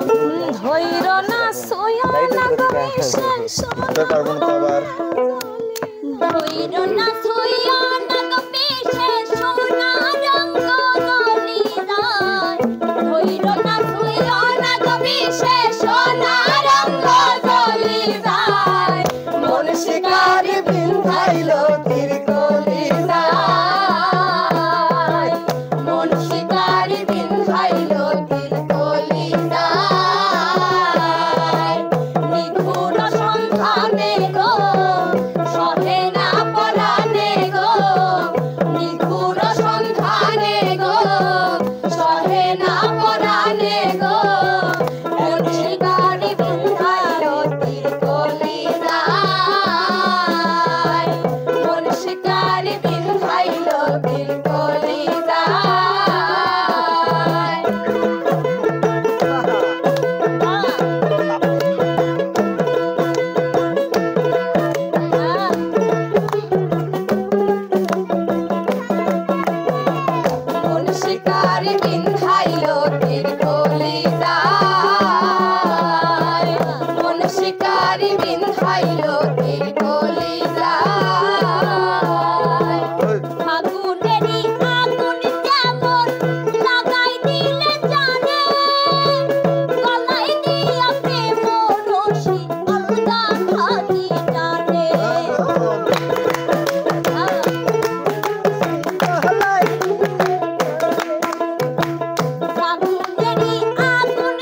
ধৈর না সোয়া না বিশেষ পারবো না আবার ধৈর না সোয়া না বিশেষ সোনা রঙ জলি যায় ধৈর না সোয়া না বিশেষ সোনা রঙ জলি যায় মন শিকারি বিন্ধাইলো তীর কলি যায় মন শিকারি বিন্ধাইলো তীর কলি যায় নিখুর সন্ধানে গো সহে না পরানে গো নিখুর সন্ধানে গো সহে না পরানে গো মন শিকারি বিন্ধাইলো তীর কলি যায় মন শিকারি বিন্ধাইলো তীর কলি যায় মন শিকারি বিন্ধাইলো তীর কলি যায় মন শিকারি বিন্ধাইলো তীর কলি যায় ফাগুনেরই আগুন যেমন লাগাই দিলে জানে গলায় দিয়া প্রেম রশি আলগা থাকি টানে ফাগুনেরই আগুন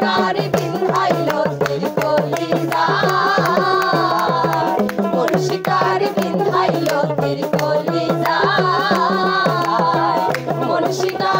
শিকার বিন্ধাইলো তীর কলিজায় মন শিকার বিন্ধাইলো তীর কলিজায় মন শিকার